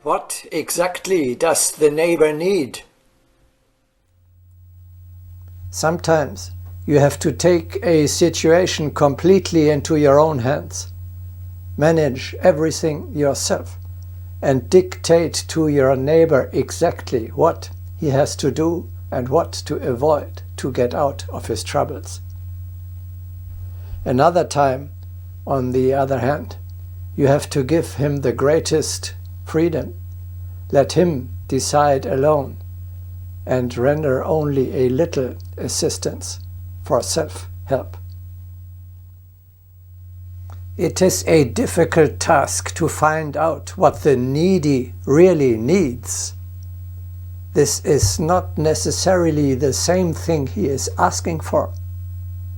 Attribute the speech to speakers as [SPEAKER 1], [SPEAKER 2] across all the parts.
[SPEAKER 1] What exactly does the neighbor need?
[SPEAKER 2] Sometimes you have to take a situation completely into your own hands, manage everything yourself, and dictate to your neighbor exactly what he has to do and what to avoid to get out of his troubles. Another time, on the other hand, you have to give him the greatest freedom, let him decide alone, and render only a little assistance for self-help. It is a difficult task to find out what the needy really needs. This is not necessarily the same thing he is asking for,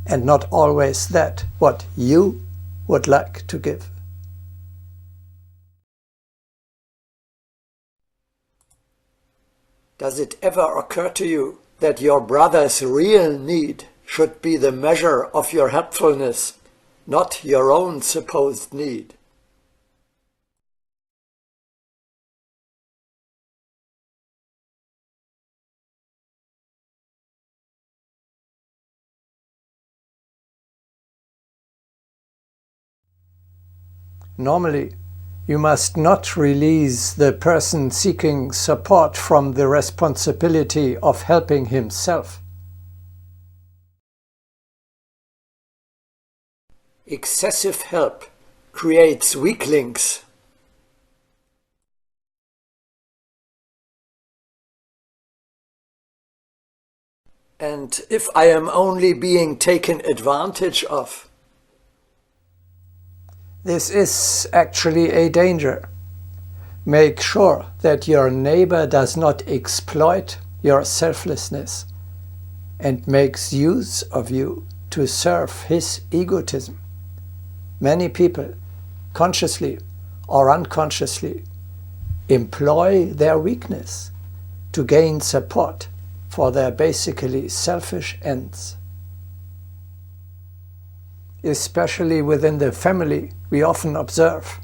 [SPEAKER 2] and not always that what you would like to give.
[SPEAKER 1] Does it ever occur to you that your brother's real need should be the measure of your helpfulness, not your own supposed need?
[SPEAKER 2] Normally, you must not release the person seeking support from the responsibility of helping himself.
[SPEAKER 1] Excessive help creates weaklings. And if I am only being taken advantage of?
[SPEAKER 2] This is actually a danger. Make sure that your neighbor does not exploit your selflessness and makes use of you to serve his egotism. Many people, consciously or unconsciously, employ their weakness to gain support for their basically selfish ends. Especially within the family, we often observe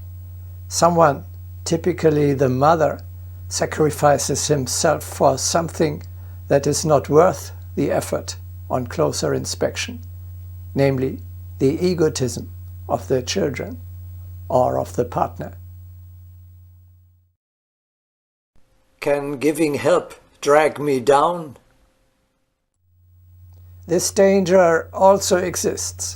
[SPEAKER 2] someone, typically the mother, sacrifices himself for something that is not worth the effort on closer inspection, namely the egotism of the children or of the partner.
[SPEAKER 1] Can giving help drag me down?
[SPEAKER 2] This danger also exists.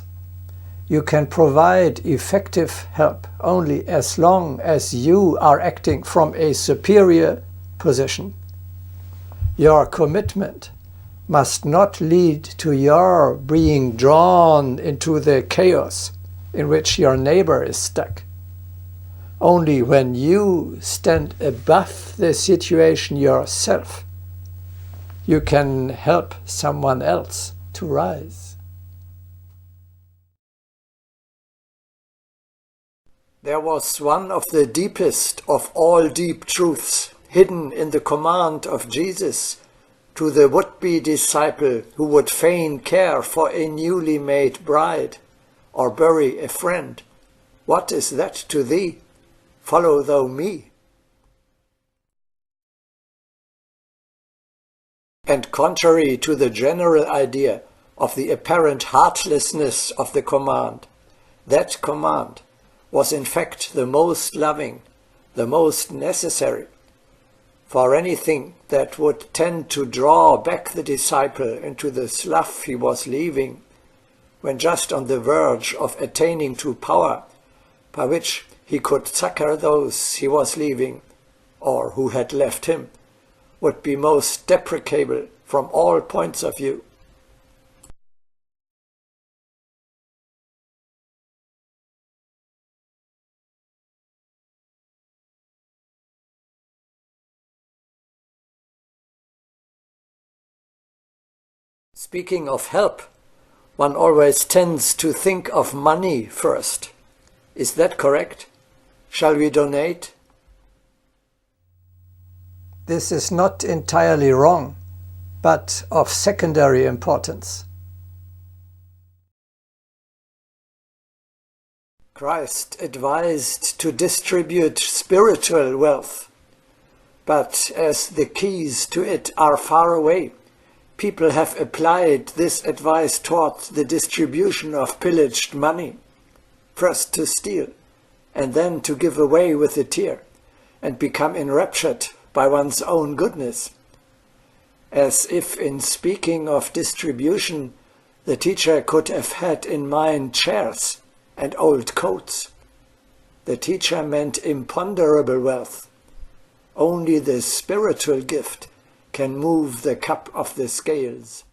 [SPEAKER 2] You can provide effective help only as long as you are acting from a superior position. Your commitment must not lead to your being drawn into the chaos in which your neighbor is stuck. Only when you stand above the situation yourself, you can help someone else to rise.
[SPEAKER 1] There was one of the deepest of all deep truths hidden in the command of Jesus to the would-be disciple who would fain care for a newly made bride or bury a friend. What is that to thee? Follow thou me. And contrary to the general idea of the apparent heartlessness of the command, that command was in fact the most loving, the most necessary. For anything that would tend to draw back the disciple into the slough he was leaving, when just on the verge of attaining to power, by which he could succor those he was leaving, or who had left him, would be most deprecable from all points of view. Speaking of help, one always tends to think of money first. Is that correct? Shall we donate?
[SPEAKER 2] This is not entirely wrong, but of secondary importance.
[SPEAKER 1] Christ advised to distribute spiritual wealth, But as the keys to it are far away, people have applied this advice towards the distribution of pillaged money, first to steal, and then to give away with a tear, and become enraptured by one's own goodness. As if in speaking of distribution, the teacher could have had in mind chairs and old coats. The teacher meant imponderable wealth. Only the spiritual gift can move the cup of the scales.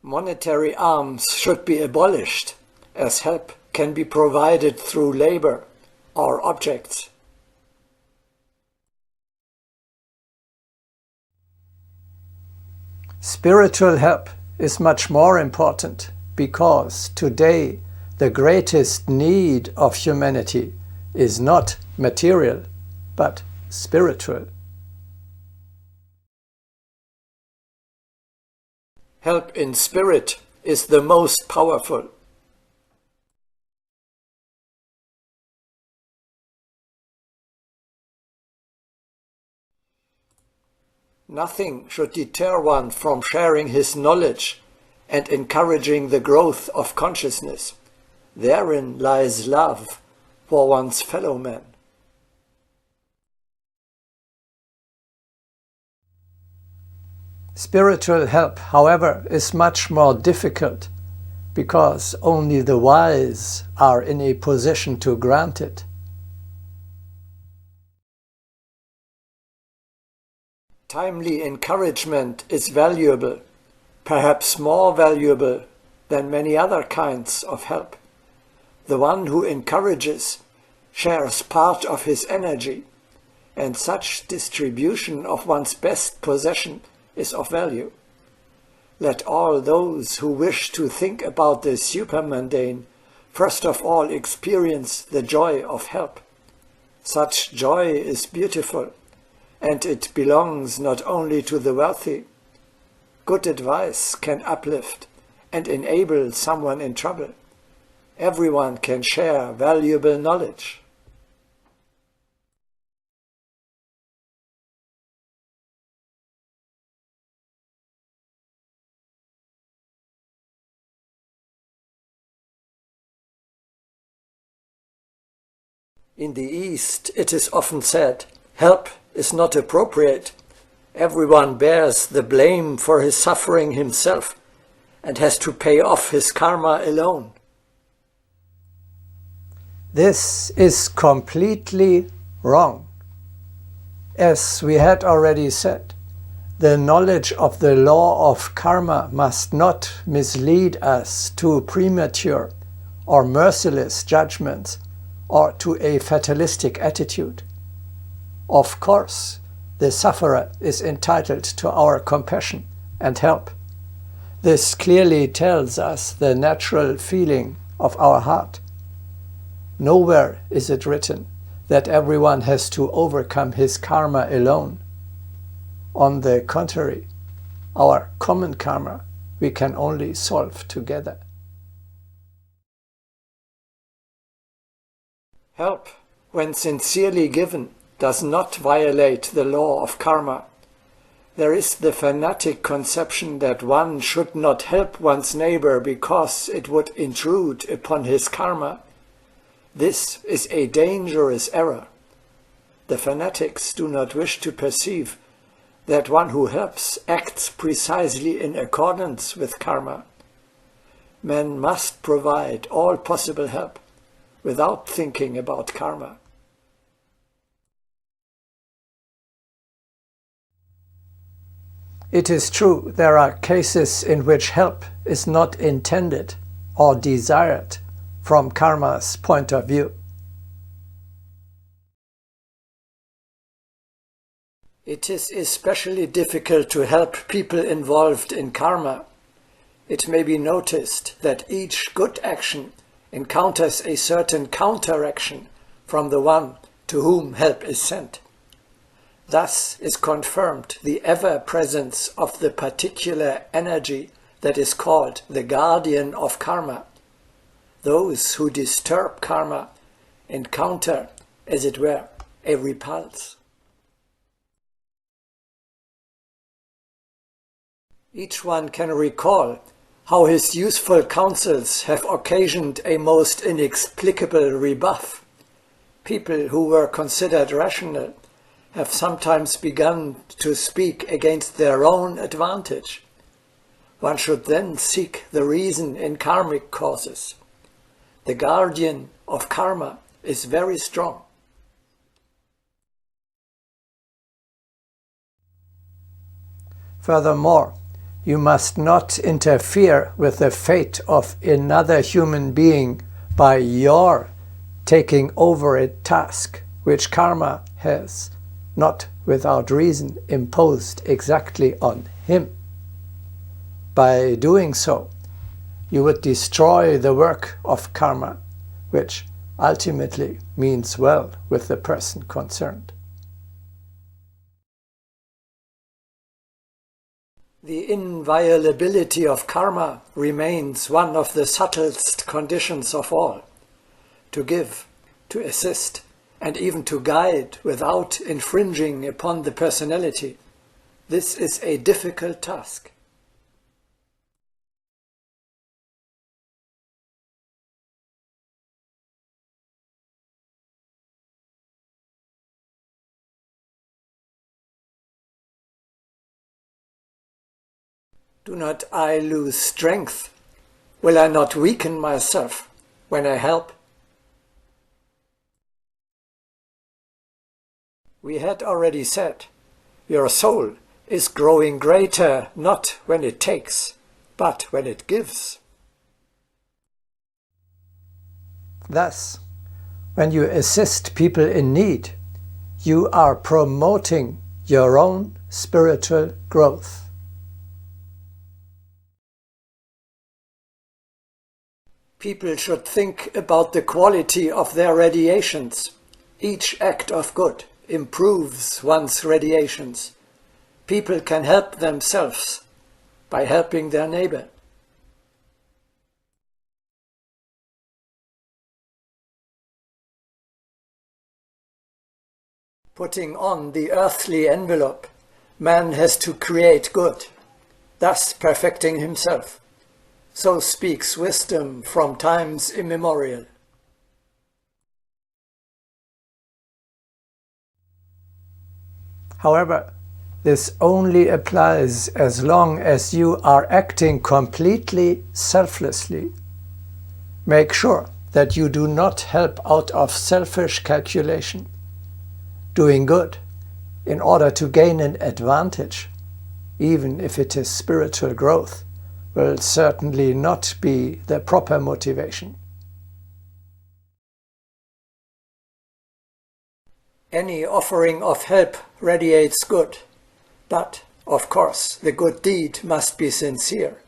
[SPEAKER 1] Monetary alms should be abolished, as help can be provided through labor or objects.
[SPEAKER 2] Spiritual help is much more important because today the greatest need of humanity is not material but spiritual.
[SPEAKER 1] Help in spirit is the most powerful. Nothing should deter one from sharing his knowledge and encouraging the growth of consciousness. Therein lies love for one's fellow man.
[SPEAKER 2] Spiritual help, however, is much more difficult because only the wise are in a position to grant it.
[SPEAKER 1] Timely encouragement is valuable, perhaps more valuable than many other kinds of help. The one who encourages shares part of his energy, and such distribution of one's best possession is of value. Let all those who wish to think about the supermundane first of all experience the joy of help. Such joy is beautiful, and it belongs not only to the wealthy. Good advice can uplift and enable someone in trouble. Everyone can share valuable knowledge. In the East, it is often said, help is not appropriate. Everyone bears the blame for his suffering himself and has to pay off his karma alone.
[SPEAKER 2] This is completely wrong. As we had already said, the knowledge of the law of karma must not mislead us to premature or merciless judgments or to a fatalistic attitude. Of course, the sufferer is entitled to our compassion and help. This clearly tells us the natural feeling of our heart. Nowhere is it written that everyone has to overcome his karma alone. On the contrary, our common karma we can only solve together.
[SPEAKER 1] Help, when sincerely given, does not violate the law of karma. There is the fanatic conception that one should not help one's neighbor because it would intrude upon his karma. This is a dangerous error. The fanatics do not wish to perceive that one who helps acts precisely in accordance with karma. Men must provide all possible help without thinking about karma.
[SPEAKER 2] It is true there are cases in which help is not intended or desired from karma's point of view.
[SPEAKER 1] It is especially difficult to help people involved in karma. It may be noticed that each good action encounters a certain counteraction from the one to whom help is sent. Thus is confirmed the ever-presence of the particular energy that is called the guardian of karma, Those who disturb karma encounter, as it were, a repulse. Each one can recall how his useful counsels have occasioned a most inexplicable rebuff. People who were considered rational have sometimes begun to speak against their own advantage. One should then seek the reason in karmic causes. The guardian of karma is very strong.
[SPEAKER 2] Furthermore, you must not interfere with the fate of another human being by your taking over a task which karma has, not without reason, imposed exactly on him. By doing so, you would destroy the work of karma, which ultimately means well with the person concerned.
[SPEAKER 1] The inviolability of karma remains one of the subtlest conditions of all. To give, to assist, and even to guide without infringing upon the personality, this is a difficult task. Do not I lose strength? Will I not weaken myself when I help? We had already said, your soul is growing greater not when it takes, but when it gives.
[SPEAKER 2] Thus, when you assist people in need, you are promoting your own spiritual growth.
[SPEAKER 1] People should think about the quality of their radiations. Each act of good improves one's radiations. People can help themselves by helping their neighbor. Putting on the earthly envelope, man has to create good, thus perfecting himself. So speaks wisdom from times immemorial.
[SPEAKER 2] However, this only applies as long as you are acting completely selflessly. Make sure that you do not help out of selfish calculation, doing good in order to gain an advantage, even if it is spiritual growth, will certainly not be the proper motivation.
[SPEAKER 1] Any offering of help radiates good, but, of course, the good deed must be sincere.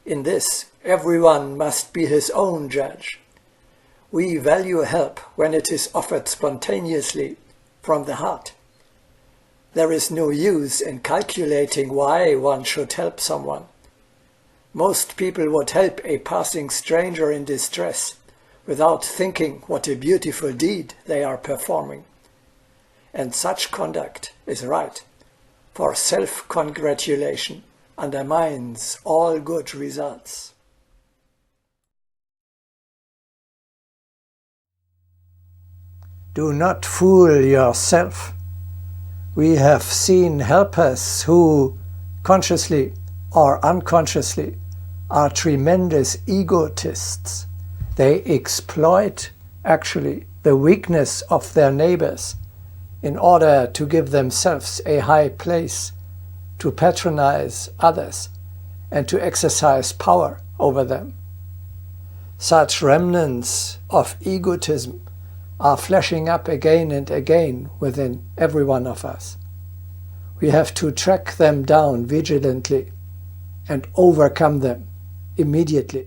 [SPEAKER 1] In this, everyone must be his own judge. We value help when it is offered spontaneously, from the heart. There is no use in calculating why one should help someone. Most people would help a passing stranger in distress without thinking what a beautiful deed they are performing. And such conduct is right, for self-congratulation undermines all good results.
[SPEAKER 2] Do not fool yourself. We have seen helpers who, consciously or unconsciously, are tremendous egotists. They exploit, actually, the weakness of their neighbors in order to give themselves a high place, to patronize others, and to exercise power over them. Such remnants of egotism are flashing up again and again within every one of us. We have to track them down vigilantly and overcome them immediately.